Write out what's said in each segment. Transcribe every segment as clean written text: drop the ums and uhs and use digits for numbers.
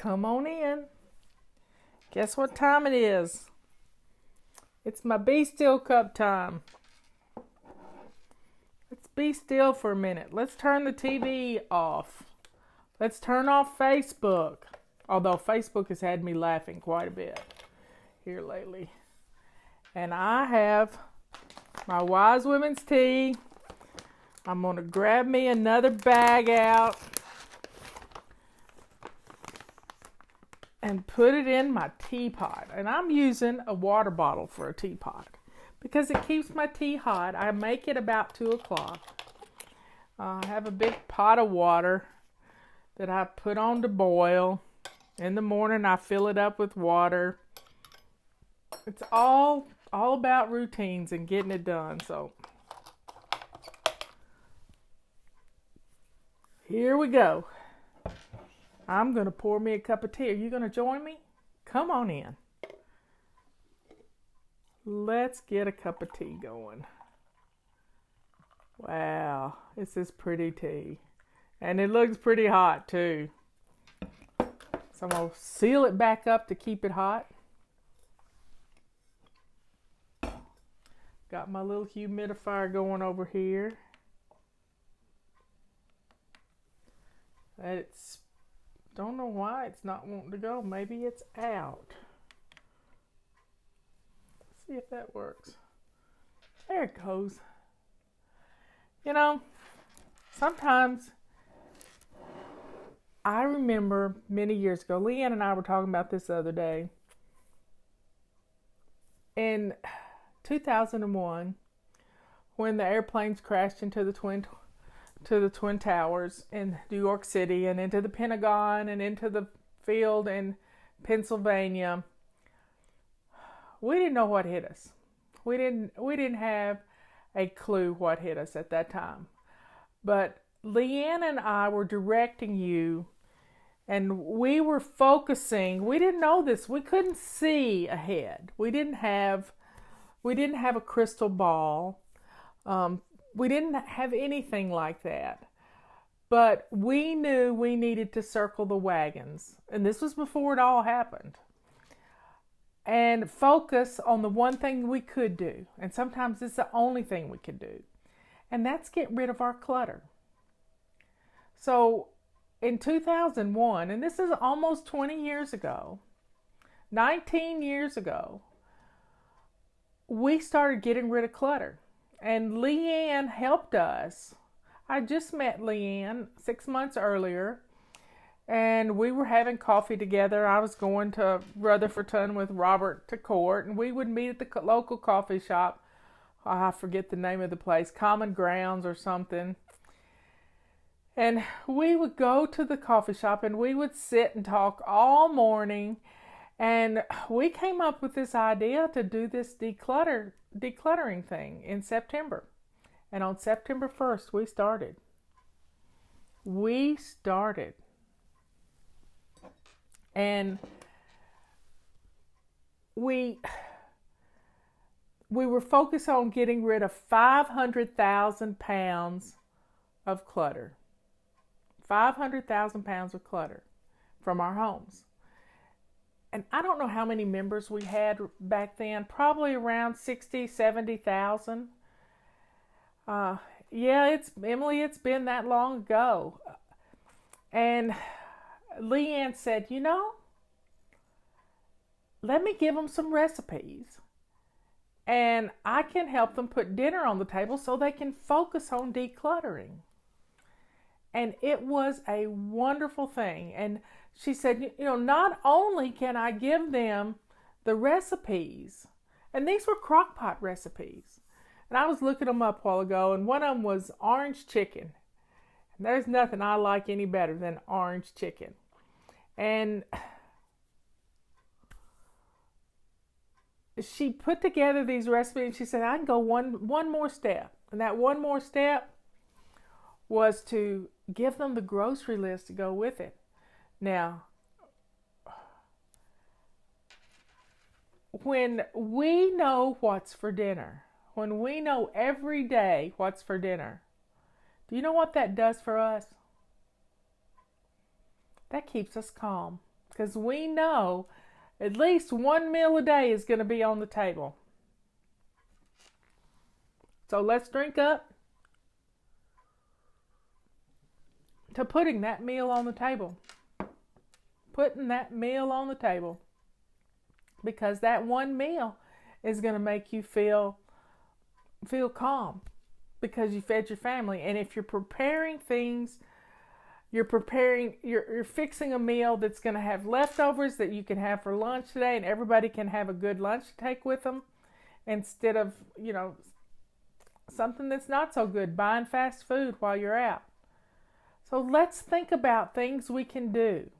Come on in. Guess what time it is? It's my Be Still cup time. Let's be still for a minute. Let's turn the TV off. Let's turn off Facebook. Although Facebook has had me laughing quite a bit here lately. And I have my Wise Women's tea. I'm going to grab me another bag out and put it in my teapot. And I'm using a water bottle for a teapot because it keeps my tea hot. I make it about 2 o'clock. I have a big pot of water that I put on to boil. In the morning, I fill it up with water. It's all about routines and getting it done. So here we go. I'm going to pour me a cup of tea. Are you going to join me? Come on in. Let's get a cup of tea going. Wow, this is pretty tea. And it looks pretty hot too. So I'm going to seal it back up to keep it hot. Got my little humidifier going over here. It's don't know why it's not wanting to go. Maybe it's out. Let's see if that works. There it goes. You know, sometimes I remember many years ago, Leanne and I were talking about this the other day. In 2001, when the airplanes crashed into the Twin Towers in New York City and into the Pentagon and into the field in Pennsylvania, we didn't know what hit us. We didn't have a clue what hit us at that time. But Leanne and I were directing you, and we were focusing. We didn't know this. We couldn't see ahead. We didn't have a crystal ball. We didn't have anything like that. But we knew we needed to circle the wagons. And this was before it all happened. And focus on the one thing we could do. And sometimes it's the only thing we could do. And that's get rid of our clutter. So in 2001, and this is almost 20 years ago, 19 years ago, we started getting rid of clutter. And Leanne helped us. I just met Leanne 6 months earlier, and we were having coffee together. I was going to Rutherfordton with Robert to court, and we would meet at the local coffee shop. I forget the name of the place, Common Grounds or something. And we would go to the coffee shop, and we would sit and talk all morning. And we came up with this idea to do this decluttering thing in September. And on September 1st, we started. And we were focused on getting rid of 500,000 pounds of clutter. 500,000 pounds of clutter from our homes. And I don't know how many members we had back then, probably around 60, 70,000. Emily, it's been that long ago. And Leanne said, let me give them some recipes. And I can help them put dinner on the table so they can focus on decluttering. And it was a wonderful thing. And she said, not only can I give them the recipes, and these were crock pot recipes. And I was looking them up a while ago, and one of them was orange chicken. And there's nothing I like any better than orange chicken. And she put together these recipes, and she said, I can go one more step. And that one more step was to give them the grocery list to go with it. Now, when we know what's for dinner, when we know every day what's for dinner, do you know what that does for us? That keeps us calm. because we know at least one meal a day is going to be on the table. So let's drink up to putting that meal on the table. Putting that meal on the table. Because that one meal is going to make you feel calm because you fed your family. And if you're preparing things, you're fixing a meal that's going to have leftovers that you can have for lunch today, and everybody can have a good lunch to take with them instead of, something that's not so good, buying fast food while you're out. So let's think about things we can do.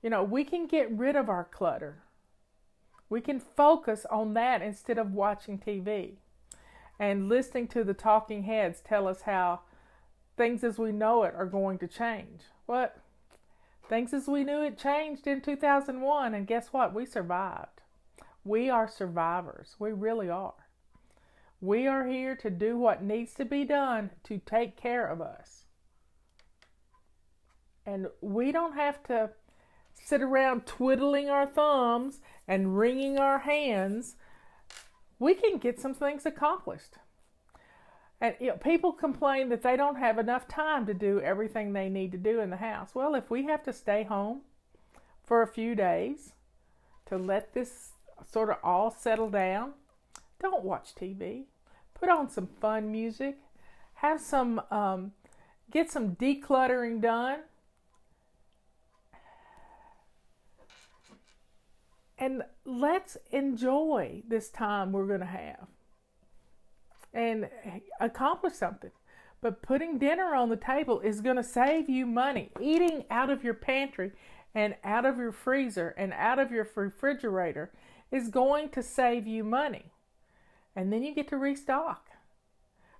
We can get rid of our clutter. We can focus on that instead of watching TV and listening to the talking heads tell us how things as we know it are going to change. What? Things as we knew it changed in 2001, and guess what? We survived. We are survivors. We really are. We are here to do what needs to be done to take care of us. And we don't have to sit around twiddling our thumbs and wringing our hands. We can get some things accomplished. And people complain that they don't have enough time to do everything they need to do in the house. Well, if we have to stay home for a few days to let this sort of all settle down, don't watch TV. Put on some fun music. Have some, get some decluttering done. And let's enjoy this time we're going to have and accomplish something. But putting dinner on the table is going to save you money. Eating out of your pantry and out of your freezer and out of your refrigerator is going to save you money. And then you get to restock.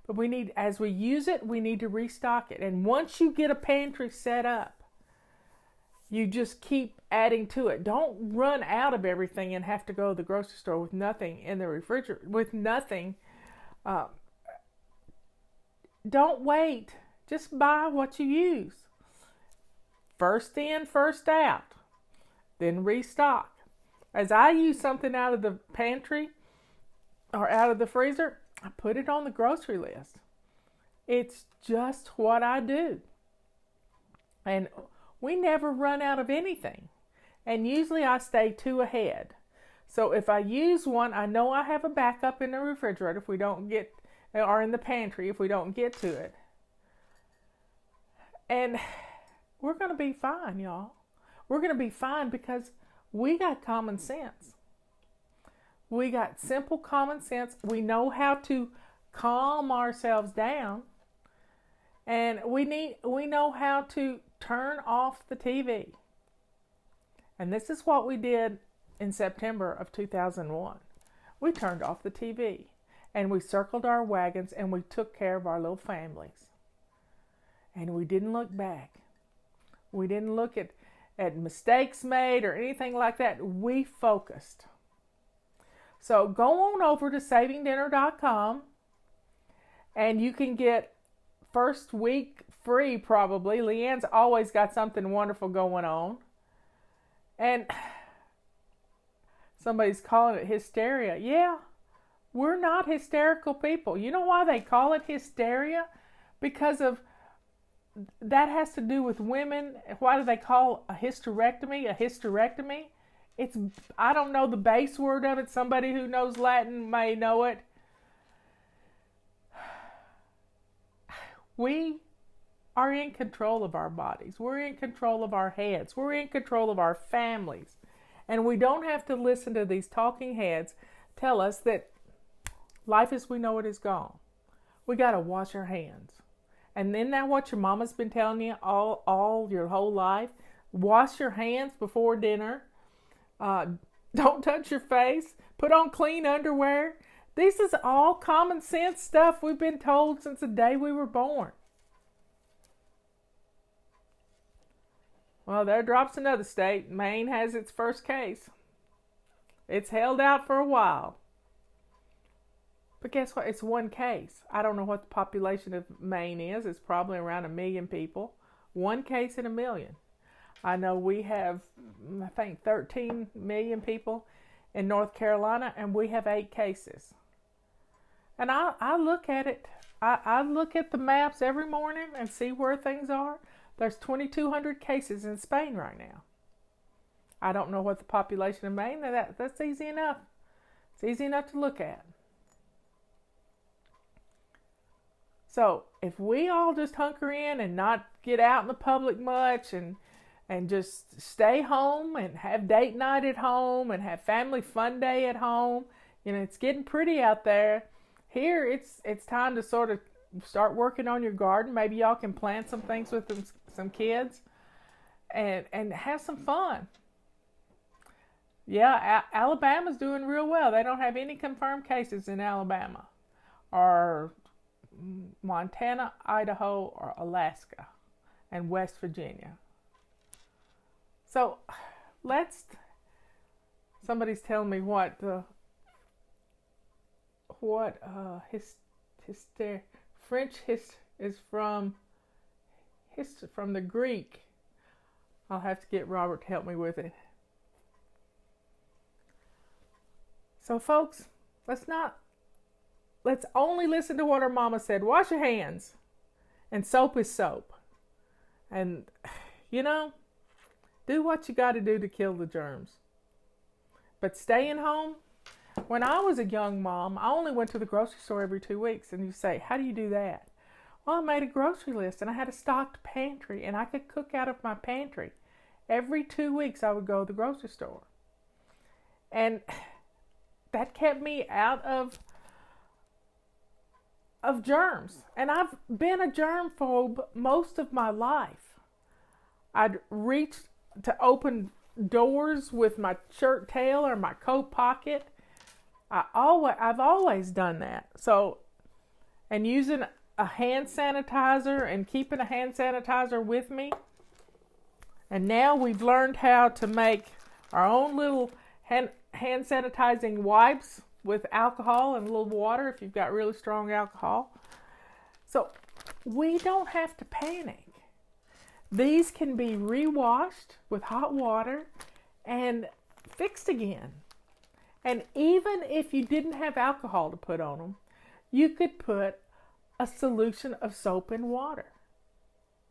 But as we use it, we need to restock it. And once you get a pantry set up, you just keep adding to it. Don't run out of everything and have to go to the grocery store with nothing in the refrigerator, with nothing. Don't wait. Just buy what you use. First in, first out. Then restock. As I use something out of the pantry or out of the freezer, I put it on the grocery list. It's just what I do. And we never run out of anything. And usually I stay 2 ahead. So if I use one, I know I have a backup in the refrigerator if we don't get, or in the pantry if we don't get to it. And we're going to be fine, y'all. We're going to be fine because we got common sense. We got simple common sense. We know how to calm ourselves down. And we know how to turn off the TV. And this is what we did in September of 2001. We turned off the TV and we circled our wagons and we took care of our little families. And we didn't look back. We didn't look at mistakes made or anything like that. We focused. So go on over to savingdinner.com and you can get first week free probably. Leanne's always got something wonderful going on. And somebody's calling it hysteria. Yeah, we're not hysterical people. You know why they call it hysteria? Because of that has to do with women. Why do they call a hysterectomy a hysterectomy? It's, I don't know the base word of it. Somebody who knows Latin may know it. We are in control of our bodies. We're in control of our heads. We're in control of our families. And we don't have to listen to these talking heads tell us that life as we know it is gone. We got to wash our hands. And then that what your mama's been telling you all your whole life? Wash your hands before dinner. Don't touch your face. Put on clean underwear. This is all common sense stuff we've been told since the day we were born. Well, there drops another state. Maine has its first case. It's held out for a while. But guess what? It's one case. I don't know what the population of Maine is. It's probably around 1 million people. One case in 1 million. I know we have, I think, 13 million people in North Carolina, and we have 8 cases. And I look at it, I look at the maps every morning and see where things are. There's 2,200 cases in Spain right now. I don't know what the population of Maine, that's easy enough. It's easy enough to look at. So if we all just hunker in and not get out in the public much and just stay home and have date night at home and have family fun day at home, it's getting pretty out there. Here, it's time to sort of start working on your garden. Maybe y'all can plant some things with some kids and have some fun. Yeah, Alabama's doing real well. They don't have any confirmed cases in Alabama or Montana, Idaho, or Alaska, and West Virginia. So somebody's telling me French is from the Greek. I'll have to get Robert to help me with it. So folks, let's only listen to what our mama said. Wash your hands. And soap is soap. And, do what you got to do to kill the germs. But staying home, when I was a young mom, I only went to the grocery store every 2 weeks. And you say, how do you do that? Well, I made a grocery list and I had a stocked pantry and I could cook out of my pantry. Every 2 weeks I would go to the grocery store. And that kept me out of germs. And I've been a germphobe most of my life. I'd reached to open doors with my shirt tail or my coat pocket. I've always done that. So, and using a hand sanitizer and keeping a hand sanitizer with me. And now we've learned how to make our own little hand sanitizing wipes with alcohol and a little water if you've got really strong alcohol. So we don't have to panic. These can be re-washed with hot water and fixed again. And even if you didn't have alcohol to put on them, you could put a solution of soap and water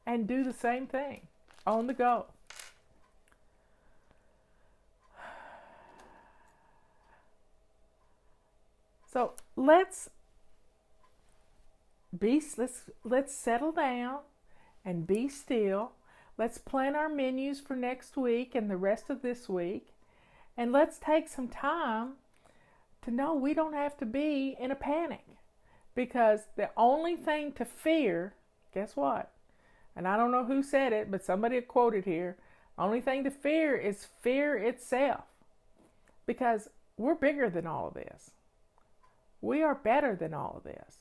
and do the same thing on the go. So let's settle down and be still. Let's plan our menus for next week and the rest of this week. And let's take some time to know we don't have to be in a panic. Because the only thing to fear, guess what? And I don't know who said it, but somebody quoted here. Only thing to fear is fear itself. Because we're bigger than all of this. We are better than all of this.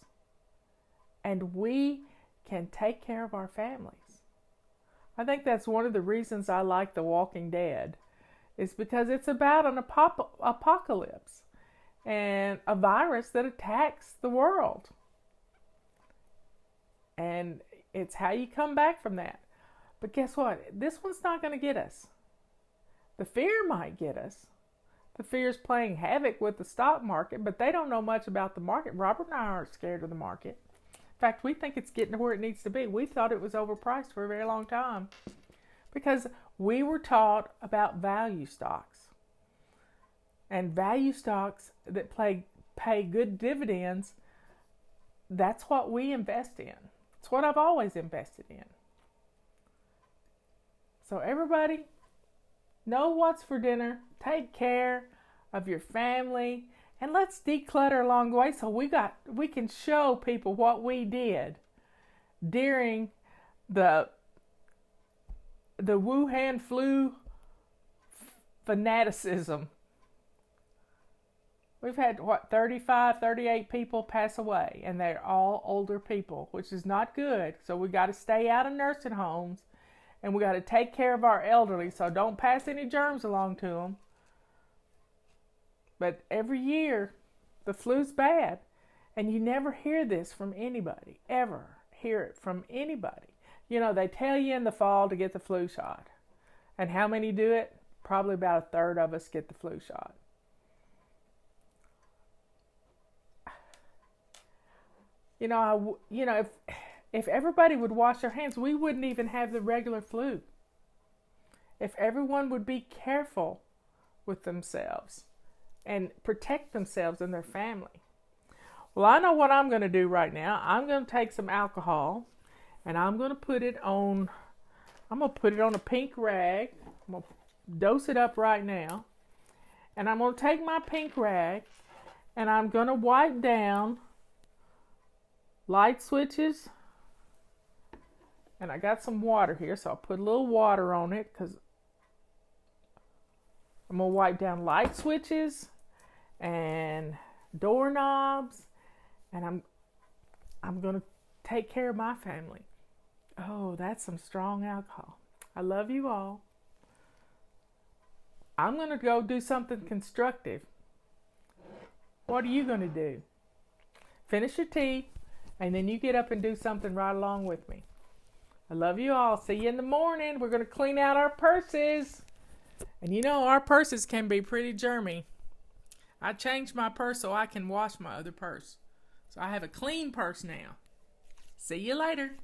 And we can take care of our families. I think that's one of the reasons I like The Walking Dead. Is because it's about an apocalypse. And a virus that attacks the world. And it's how you come back from that. But guess what? This one's not going to get us. The fear might get us. The fear is playing havoc with the stock market, but they don't know much about the market. Robert and I aren't scared of the market. In fact, we think it's getting to where it needs to be. We thought it was overpriced for a very long time because we were taught about value stocks. And value stocks that pay good dividends, that's what we invest in. It's what I've always invested in. So everybody, know what's for dinner. Take care of your family. And let's declutter along the way so we can show people what we did during the Wuhan flu fanaticism. We've had, 35, 38 people pass away, and they're all older people, which is not good. So we got to stay out of nursing homes, and we got to take care of our elderly, so don't pass any germs along to them. But every year, the flu's bad, and you never hear this from anybody, ever hear it from anybody. They tell you in the fall to get the flu shot. And how many do it? Probably about a third of us get the flu shot. If everybody would wash their hands, we wouldn't even have the regular flu. If everyone would be careful with themselves and protect themselves and their family. Well, I know what I'm going to do right now. I'm going to take some alcohol and I'm going to put it on a pink rag. I'm going to dose it up right now. And I'm going to take my pink rag and I'm going to wipe down light switches. And I got some water here, so I'll put a little water on it because I'm going to wipe down light switches and doorknobs, and I'm going to take care of my family. Oh, that's some strong alcohol. I love you all. I'm going to go do something constructive. What are you going to do? Finish your tea, and then you get up and do something right along with me. I love you all. See you in the morning. We're going to clean out our purses. And our purses can be pretty germy. I changed my purse so I can wash my other purse. So I have a clean purse now. See you later.